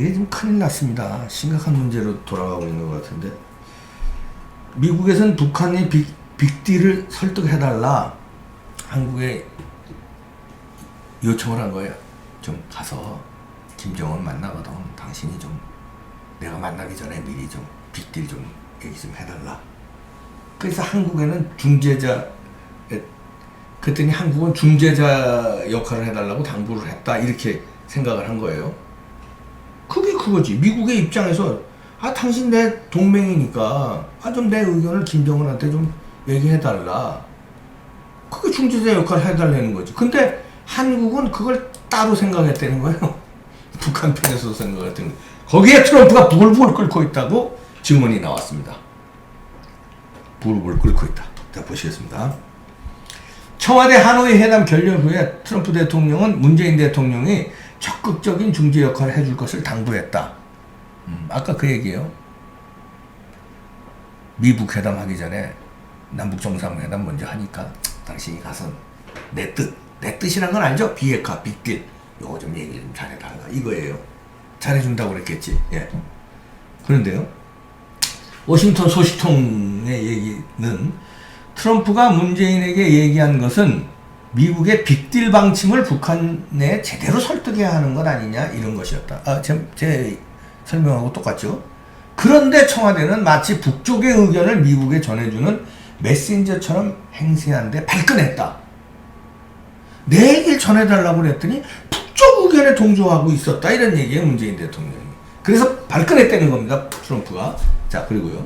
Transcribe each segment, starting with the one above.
이게 좀 큰일 났습니다. 심각한 문제로 돌아가고 있는 것 같은데, 미국에서는 북한이 빅딜을 설득해달라 한국에 요청을 한 거예요. 좀 가서 김정은 만나거든. 당신이 좀 내가 만나기 전에 미리 좀 빅딜 좀 얘기 좀 해달라. 그래서 한국에는 중재자, 그랬더니 한국은 중재자 역할을 해달라고 당부를 했다, 이렇게 생각을 한 거예요. 그게 그거지. 미국의 입장에서 당신 내 동맹이니까 좀 내 의견을 김정은한테 좀 얘기해달라. 그게 중재자 역할을 해달라는 거지. 근데 한국은 그걸 따로 생각했다는 거예요. 북한 편에서 생각했던 거예요. 거기에 트럼프가 부글부글 끓고 있다고 증언이 나왔습니다. 부글부글 끓고 있다. 자, 보시겠습니다. 청와대 하노이 회담 결렬 후에 트럼프 대통령은 문재인 대통령이 적극적인 중재 역할을 해줄 것을 당부했다. 아까 그 얘기예요. 미북 회담 하기 전에 남북 정상회담 먼저 하니까 당신이 가서 내 뜻이란 건 알죠? 비핵화, 빅딜 요거 좀 얘기 좀 잘해달라 이거예요. 잘해준다고 그랬겠지. 예. 그런데요, 워싱턴 소식통의 얘기는 트럼프가 문재인에게 얘기한 것은 미국의 빅딜 방침을 북한에 제대로 설득해야 하는 것 아니냐, 이런 것이었다. 제 설명하고 똑같죠? 그런데 청와대는 마치 북쪽의 의견을 미국에 전해주는 메신저처럼 행세하는데 발끈했다. 내 얘기를 전해달라고 그랬더니 북쪽 의견에 동조하고 있었다, 이런 얘기예요, 문재인 대통령이. 그래서 발끈했다는 겁니다, 트럼프가. 자, 그리고요,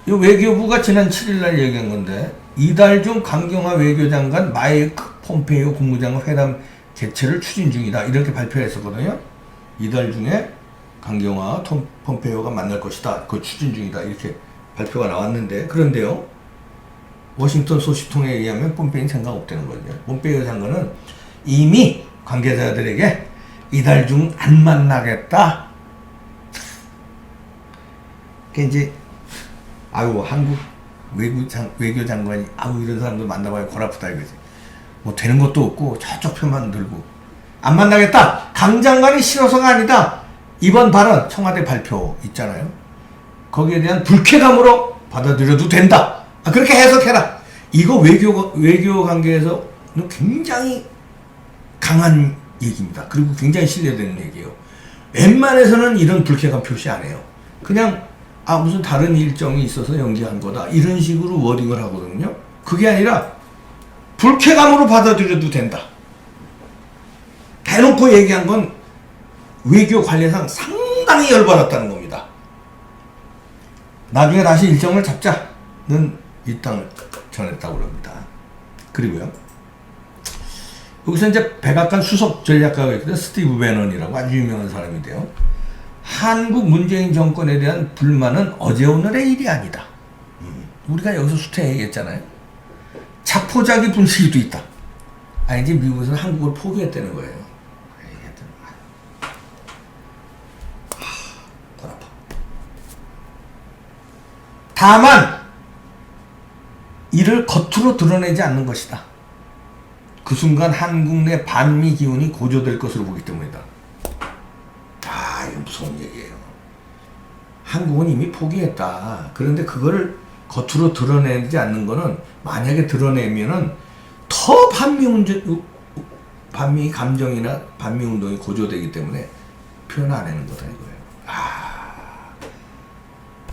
이 외교부가 지난 7일날 얘기한 건데, 이달 중 강경화 외교장관 마이크 폼페이오 국무장관 회담 개최를 추진 중이다, 이렇게 발표했었거든요. 이달 중에 강경화 폼페이오가 만날 것이다, 그 추진 중이다, 이렇게 발표가 나왔는데, 그런데요, 워싱턴 소식통에 의하면 폼페이오는 생각 없다는 거죠. 폼페이오 장관은 이미 관계자들에게 이달 중 안 만나겠다. 그 이제 한국 외교장관이 이런 사람들 만나봐야 골 아프다 이거지. 뭐 되는 것도 없고 저쪽 편만 들고 안 만나겠다. 강 장관이 싫어서가 아니다. 이번 발언 청와대 발표 있잖아요. 거기에 대한 불쾌감으로 받아들여도 된다. 그렇게 해석해라. 이거 외교 관계에서 굉장히 강한 얘기입니다. 그리고 굉장히 신뢰되는 얘기예요. 웬만해서는 이런 불쾌감 표시 안 해요. 그냥 무슨 다른 일정이 있어서 연기한 거다, 이런 식으로 워딩을 하거든요. 그게 아니라 불쾌감으로 받아들여도 된다. 대놓고 얘기한 건 외교 관례상 상당히 열받았다는 겁니다. 나중에 다시 일정을 잡자는 입장을 전했다고 합니다. 그리고요, 여기서 이제 백악관 수석 전략가가 있거든요. 스티브 배넌이라고 아주 유명한 사람인데요. 한국 문재인 정권에 대한 불만은 어제 오늘의 일이 아니다. 우리가 여기서 수태 얘기했잖아요. 자포자기 분위기도 있다. 이제 미국에서는 한국을 포기했다는 거예요. 골 아파. 다만 이를 겉으로 드러내지 않는 것이다. 그 순간 한국 내 반미 기운이 고조될 것으로 보기 때문이다. 이거 무서운 얘기예요. 한국은 이미 포기했다. 그런데 그거를 겉으로 드러내지 않는 거는, 만약에 드러내면은 더 반미 감정이나 반미 운동이 고조되기 때문에 표현 안 하는 거다 이거예요.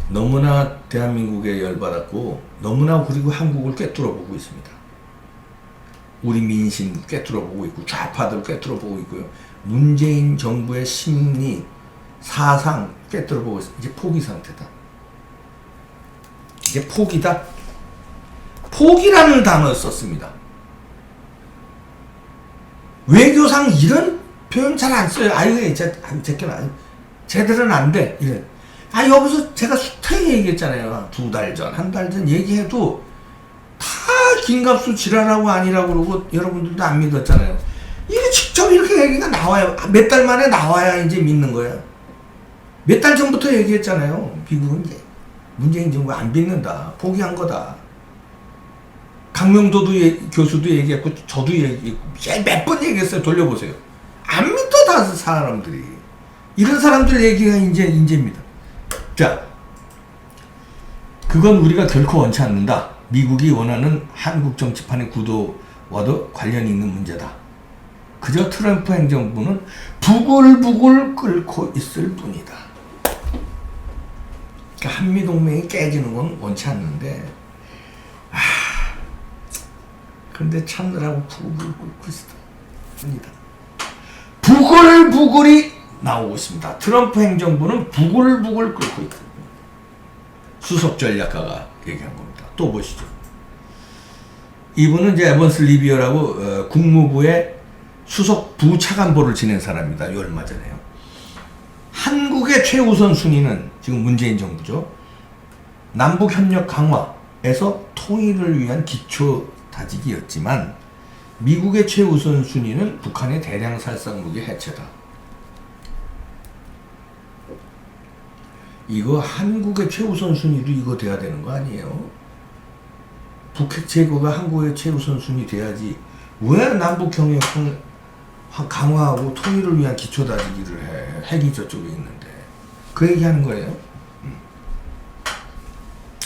너무나 대한민국에 열받았고, 너무나 그리고 한국을 꿰뚫어 보고 있습니다. 우리 민심 꿰뚫어 보고 있고, 좌파들 꿰뚫어 보고 있고요. 문재인 정부의 심리, 사상 꿰뚫어 보고 있습니다. 이제 포기 상태다. 이제 포기다. 포기라는 단어를 썼습니다. 외교상 이런 표현 잘 안 써요. 제대로는 안 돼. 이래. 여기서 제가 숱하게 얘기했잖아요. 2달 전, 1달 전 얘기해도 다 김갑수 지랄하고 아니라고 그러고 여러분들도 안 믿었잖아요. 이게 직접 이렇게 얘기가 나와요. 몇 달 만에 나와야 이제 믿는 거예요. 몇 달 전부터 얘기했잖아요. 미국은 이제 문재인 정부 안 믿는다. 포기한 거다. 강명도도 교수도 얘기했고, 저도 얘기했고, 몇 번 얘기했어요. 돌려보세요. 안 믿어 다 사람들이. 이런 사람들 얘기가 인재입니다. 자, 그건 우리가 결코 원치 않는다. 미국이 원하는 한국 정치판의 구도와도 관련이 있는 문제다. 그저 트럼프 행정부는 부글부글 끓고 있을 뿐이다. 그러니까 한미동맹이 깨지는 건 원치 않는데, 그런데 참느라고 부글부글 끓고 있습니다. 부글부글이 나오고 있습니다. 트럼프 행정부는 부글부글 끓고 있다. 수석 전략가가 얘기한 겁니다. 또 보시죠. 이분은 이제 에번스 리비어라고 국무부의 수석 부차관보를 지낸 사람입니다. 요 얼마 전에요. 한국의 최우선 순위는 지금 문재인 정부죠. 남북 협력 강화에서 통일을 위한 기초 다지기였지만 미국의 최우선 순위는 북한의 대량 살상 무기 해체다. 이거 한국의 최우선 순위도 이거 돼야 되는 거 아니에요? 북핵 제거가 한국의 최우선 순위 돼야지. 왜 남북 경협 강화하고 통일을 위한 기초 다지기를 해? 핵이 저쪽에 있는데. 그 얘기하는 거예요.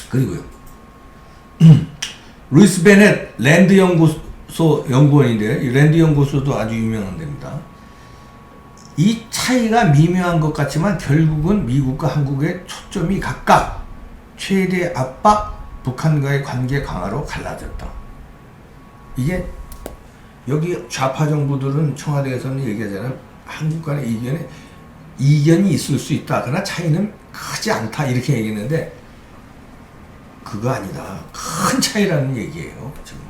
그리고요. 루이스 베넷 랜드 연구소 연구원인데요. 이 랜드 연구소도 아주 유명한 데입니다. 이 차이가 미묘한 것 같지만 결국은 미국과 한국의 초점이 각각 최대 압박, 북한과의 관계 강화로 갈라졌다. 이게 여기 좌파 정부들은 청와대에서는 얘기하자면 한국 간의 이견이 있을 수 있다. 그러나 차이는 크지 않다. 이렇게 얘기했는데 그거 아니다. 큰 차이라는 얘기예요. 지금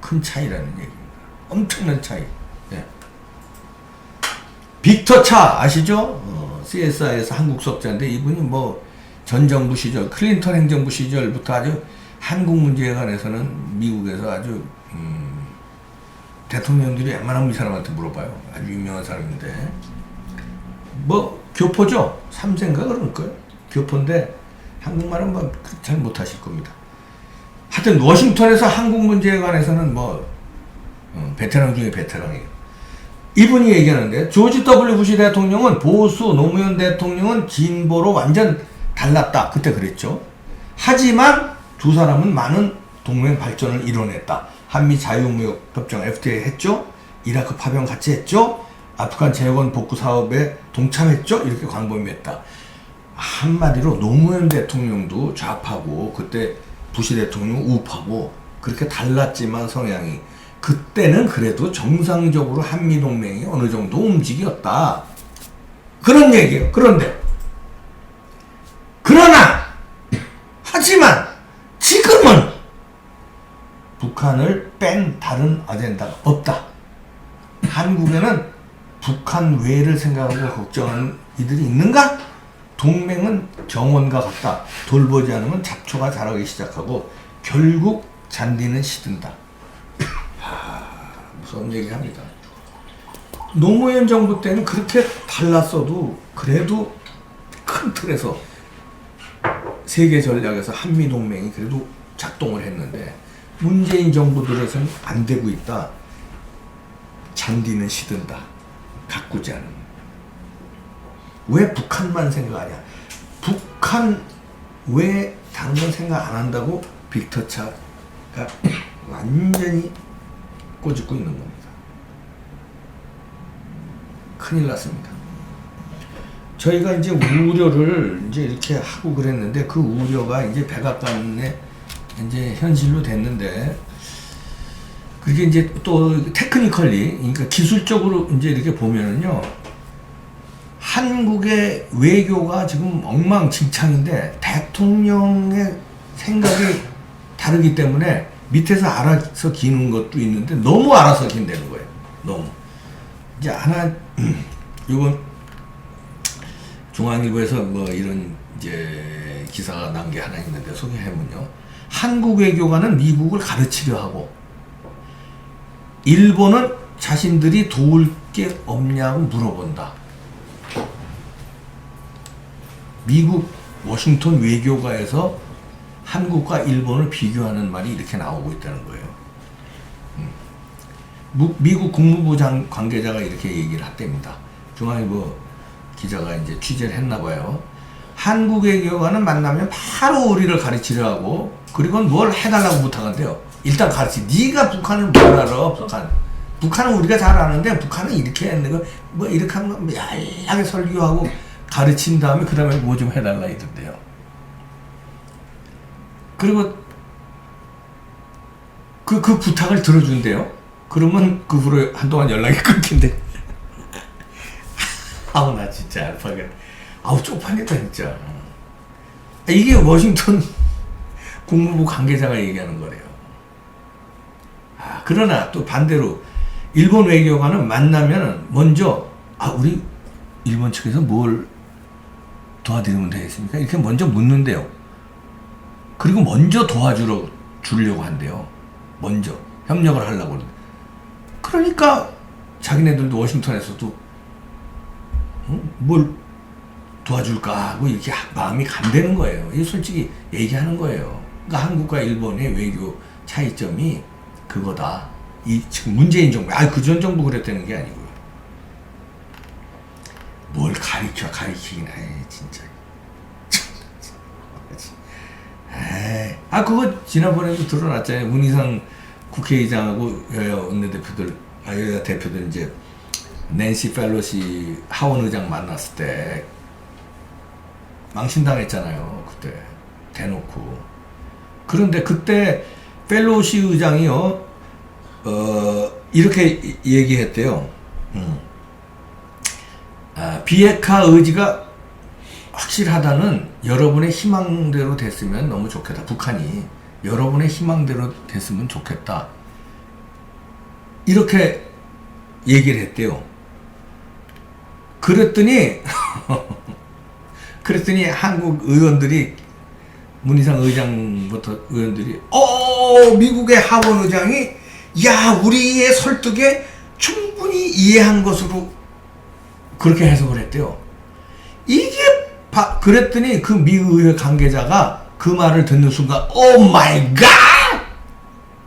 큰 차이라는 얘기입니다. 엄청난 차이. 네. 빅터 차 아시죠? CSI에서 한국 석자인데 이분이 뭐 전 정부 시절 클린턴 행정부 시절부터 아주 한국 문제에 관해서는 미국에서 아주 대통령들이 웬만하면 이 사람한테 물어봐요. 아주 유명한 사람인데 뭐 교포죠? 3세인가 그럴 거예요. 교포인데 한국말은 뭐 잘 못하실 겁니다. 하여튼 워싱턴에서 한국 문제에 관해서는 뭐 베테랑 중에 베테랑이에요. 이분이 얘기하는데 조지 W 부시 대통령은 보수, 노무현 대통령은 진보로 완전 달랐다. 그때 그랬죠. 하지만 두 사람은 많은 동맹 발전을 이뤄냈다. 한미 자유무역 협정 FTA 했죠. 이라크 파병 같이 했죠. 아프간 재건 복구 사업에 동참했죠. 이렇게 광범위했다. 한마디로 노무현 대통령도 좌파고 그때 부시 대통령 우파고 그렇게 달랐지만 성향이 그때는 그래도 정상적으로 한미동맹이 어느 정도 움직였다. 그런 얘기예요. 그러나 하지만 지금은 북한을 뺀 다른 아젠다가 없다. 한국에는 북한 외를 생각하고 걱정하는 이들이 있는가? 동맹은 정원과 같다. 돌보지 않으면 잡초가 자라기 시작하고 결국 잔디는 시든다. 무서운 얘기합니다. 노무현 정부 때는 그렇게 달랐어도 그래도 큰 틀에서 세계 전략에서 한미 동맹이 그래도 작동을 했는데 문재인 정부 들어서는 안 되고 있다. 잔디는 시든다. 가꾸지 않은. 왜 북한만 생각하냐? 북한 왜 다른 건 생각 안 한다고 빅터 차가 완전히 꼬집고 있는 겁니다. 큰일 났습니다. 저희가 이제 우려를 이제 이렇게 하고 그랬는데 그 우려가 이제 백악관에 이제 현실로 됐는데 그게 이제 또 테크니컬리 그러니까 기술적으로 이제 이렇게 보면은요 한국의 외교가 지금 엉망진창인데 대통령의 생각이 다르기 때문에 밑에서 알아서 기는 것도 있는데 너무 알아서 긴다는 거예요. 너무. 이제 하나 이건 중앙일보에서 뭐 이런 이제 기사가 난 게 하나 있는데 소개해보면요. 한국 외교관은 미국을 가르치려 하고 일본은 자신들이 도울 게 없냐고 물어본다. 미국 워싱턴 외교가에서 한국과 일본을 비교하는 말이 이렇게 나오고 있다는 거예요. 미국 국무부 관계자가 이렇게 얘기를 했답니다. 중앙일보 기자가 이제 취재를 했나 봐요. 한국 외교관은 만나면 바로 우리를 가르치려 하고, 그리고 뭘 해달라고 부탁한대요. 일단 네가 북한을 뭘 알아? 북한은 우리가 잘 아는데, 북한은 이렇게 했는 거, 뭐 이렇게 하면 얄하게 설교하고 가르친 다음에 그 다음에 뭐 좀 해달라 이던데요. 그리고 그 부탁을 들어준대요. 그러면 그 후로 한동안 연락이 끊긴대. 아우, 나 진짜 알파게. 아우, 쪽팔렸다, 진짜. 이게 워싱턴 국무부 관계자가 얘기하는 거래요. 그러나 또 반대로 일본 외교관은 만나면 먼저, 우리 일본 측에서 뭘 도와드리면 되겠습니까? 이렇게 먼저 묻는데요. 그리고 먼저 주려고 한대요. 먼저 협력을 하려고. 그러니까 자기네들도 워싱턴에서도 뭘 도와줄까 하고 이렇게 마음이 간다는 거예요. 이게 솔직히 얘기하는 거예요. 그러니까 한국과 일본의 외교 차이점이 그거다. 지금 문재인 정부, 그 전 정부 그랬다는 게 아니고요. 뭘 가리키긴 해, 진짜. 그거 지난번에도 드러났잖아요. 문희상 국회의장하고 여야 원내대표들, 여야 대표들 이제 낸시 펠로시 하원 의장 만났을 때 망신당했잖아요. 그때 대놓고. 그런데 그때 펠로시 의장이요, 이렇게 얘기했대요. 비핵화 의지가 확실하다는, 여러분의 희망대로 됐으면 너무 좋겠다. 북한이 여러분의 희망대로 됐으면 좋겠다. 이렇게 얘기를 했대요. 그랬더니 한국 의원들이, 문희상 의장부터 의원들이, 미국의 하원 의장이, 우리의 설득에 충분히 이해한 것으로 그렇게 해석을 했대요. 그랬더니 그 미의회 관계자가 그 말을 듣는 순간, 오 마이 갓!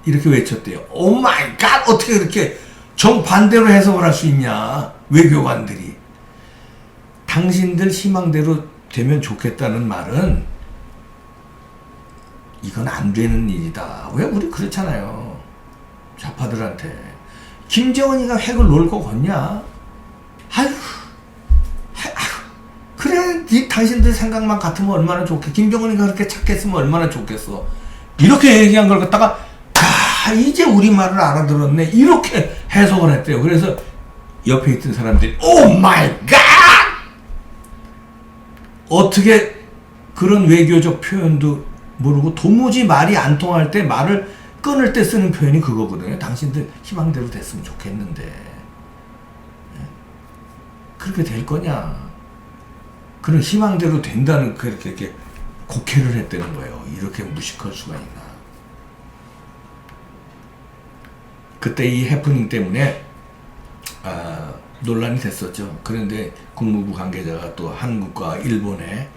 이렇게 외쳤대요. 오 마이 갓! 어떻게 이렇게 정반대로 해석을 할 수 있냐, 외교관들이. 당신들 희망대로 되면 좋겠다는 말은 이건 안 되는 일이다. 왜 우리 그렇잖아요. 좌파들한테. 김정은이가 핵을 놓을 거 같냐? 그래, 당신들 생각만 같으면 얼마나 좋겠어. 김정은이가 그렇게 착했으면 얼마나 좋겠어. 이렇게 얘기한 걸 갖다가, 이제 우리 말을 알아들었네. 이렇게 해석을 했대요. 그래서 옆에 있던 사람들이, 오 마이 갓! 어떻게 그런 외교적 표현도 모르고, 도무지 말이 안 통할 때, 말을 끊을 때 쓰는 표현이 그거거든요. 당신들 희망대로 됐으면 좋겠는데. 그렇게 될 거냐? 그런 희망대로 된다는, 그렇게 이렇게 곡해를 했다는 거예요. 이렇게 무식할 수가 있나. 그때 이 해프닝 때문에 논란이 됐었죠. 그런데 국무부 관계자가 또 한국과 일본의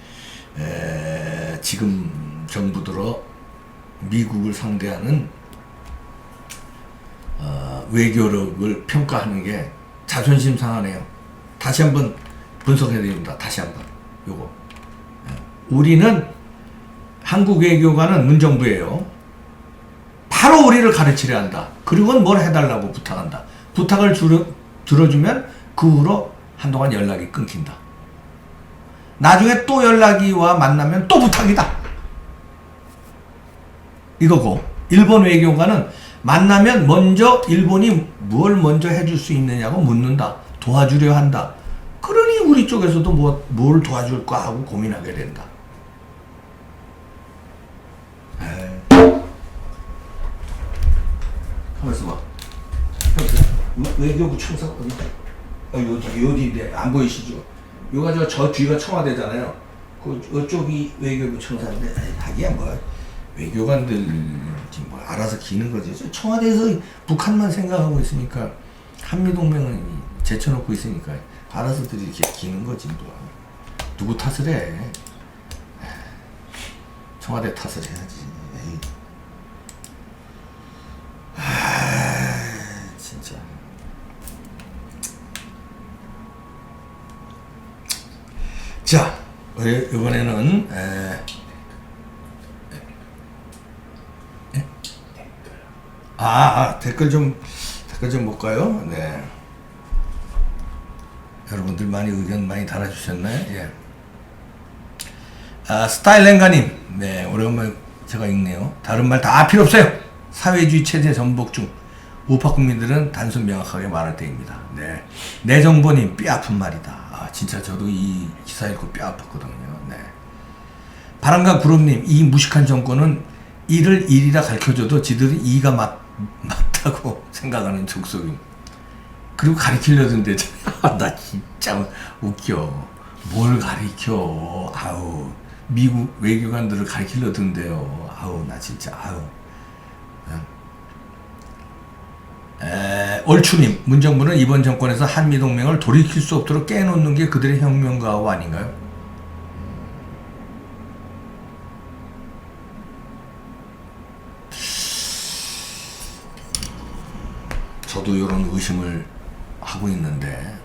지금 정부 들어 미국을 상대하는 외교력을 평가하는 게 자존심 상하네요. 다시 한번 분석해야 됩니다. 다시 한번. 요거. 우리는, 한국 외교관은 문정부예요. 바로 우리를 가르치려 한다. 그리고는 뭘 해달라고 부탁한다. 부탁을 들어주면 그 후로 한동안 연락이 끊긴다. 나중에 또 연락이 와 만나면 또 부탁이다. 이거고, 일본 외교관은 만나면 먼저 일본이 뭘 먼저 해줄 수 있느냐고 묻는다. 도와주려 한다. 그러니 우리 쪽에서도 뭘 도와줄까 하고 고민하게 된다. 가만있어 봐. 외교부 청사 어디 안 보이시죠? 요가 저 뒤가 청와대잖아요. 그쪽이 외교부 청사인데, 하기야 뭐 외교관들 지금 뭐 알아서 기는 거지. 저 청와대에서 북한만 생각하고 있으니까, 한미동맹은 제쳐놓고 있으니까 알아서들 이렇게 기는 거지 뭐. 누구 탓을 해? 청와대 탓을 해야지. 진짜. 자, 이번에는 댓글 좀 볼까요? 네. 여러분들 많이 의견 많이 달아주셨나요? 예. 스타일랭가님, 네, 오래간만에 제가 읽네요. 다른 말 다 필요 없어요. 사회주의 체제 전복 중 우파 국민들은 단순 명확하게 말할 때입니다. 네, 내정보님 뼈 아픈 말이다. 진짜 저도 이 기사 읽고 뼈 아팠거든요. 네. 바람과 구름님, 이 무식한 정권은 일을 일이라 가르쳐줘도 지들이 이가 맞다고 생각하는 족속임. 그리고 가르치려던데 나 진짜 웃겨. 뭘 가르쳐? 아우, 미국 외교관들을 가르치려던데요. 아우, 나 진짜 아우. 얼추님, 문정부는 이번 정권에서 한미동맹을 돌이킬 수 없도록 깨놓는 게 그들의 혁명가오 아닌가요? 저도 이런 의심을 하고 있는데,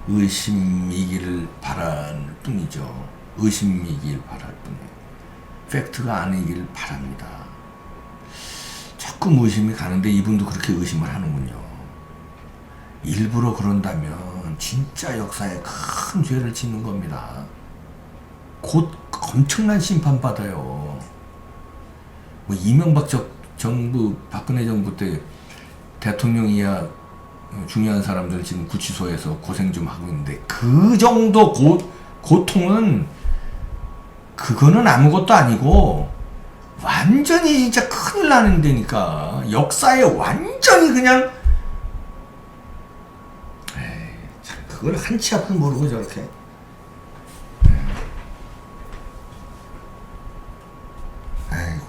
의심이기를 바랄 뿐이죠. 의심이길 바랄 뿐이에요. 팩트가 아니길 바랍니다. 조금 의심이 가는데 이분도 그렇게 의심을 하는군요. 일부러 그런다면 진짜 역사에 큰 죄를 짓는 겁니다. 곧 엄청난 심판받아요. 뭐 이명박 정부, 박근혜 정부 때 대통령 이하 중요한 사람들 지금 구치소에서 고생 좀 하고 있는데 그 정도 고통은 그거는 아무것도 아니고 완전히 진짜 큰일 나는 데니까 역사에 완전히 그냥 참 그걸 한치 앞을 모르고 저렇게 아이고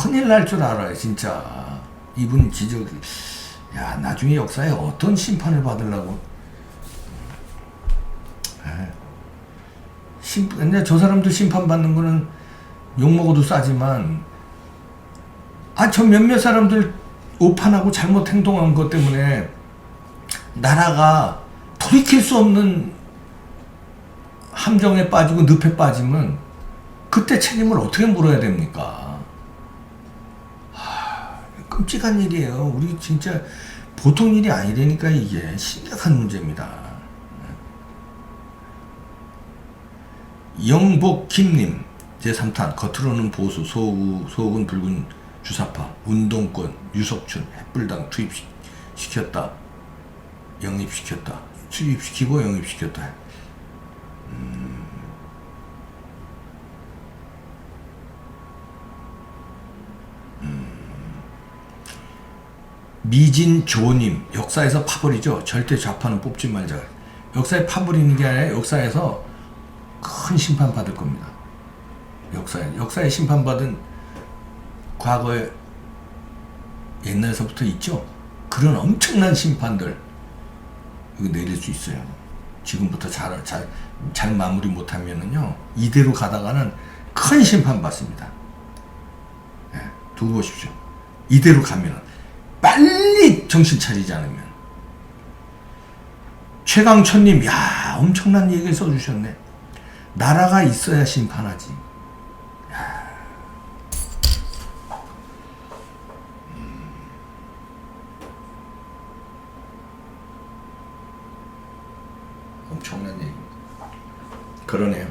큰일 날 줄 알아요 진짜. 이분 기적이 야 나중에 역사에 어떤 심판을 받으려고. 근데 저 사람들 심판받는 거는 욕먹어도 싸지만 저 몇몇 사람들 오판하고 잘못 행동한 것 때문에 나라가 돌이킬 수 없는 함정에 빠지고 늪에 빠지면 그때 책임을 어떻게 물어야 됩니까? 끔찍한 일이에요. 우리 진짜 보통 일이 아니라니까 이게 심각한 문제입니다. 영복김님 제3탄 겉으로는 보수 속은 붉은 주사파 운동권 유석춘 햇불당 투입시켰다. 영입시켰다. 투입시키고 영입시켰다. 미진조님 역사에서 파버리죠. 절대 좌파는 뽑지 말자. 역사에 파버리는 게 아니라 역사에서 큰 심판 받을 겁니다. 역사에 심판받은 과거에 옛날서부터 있죠. 그런 엄청난 심판들 이거 내릴 수 있어요. 지금부터 잘 마무리 못하면은요 이대로 가다가는 큰 심판 받습니다. 두고 보십시오. 이대로 가면은 빨리 정신 차리지 않으면. 최강천님, 야 엄청난 얘기를 써주셨네. 나라가 있어야 심판하지. 엄청난 얘기입니다. 그러네요.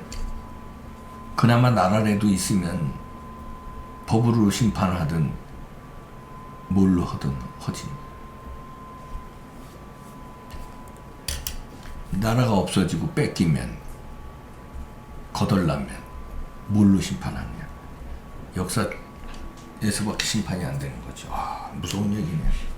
그나마 나라라도 있으면 법으로 심판을 하든 뭘로 하든 하지. 나라가 없어지고 뺏기면 거덜나면 뭘로 심판하냐. 역사에서밖에 심판이 안 되는 거죠. 무서운 얘기네요.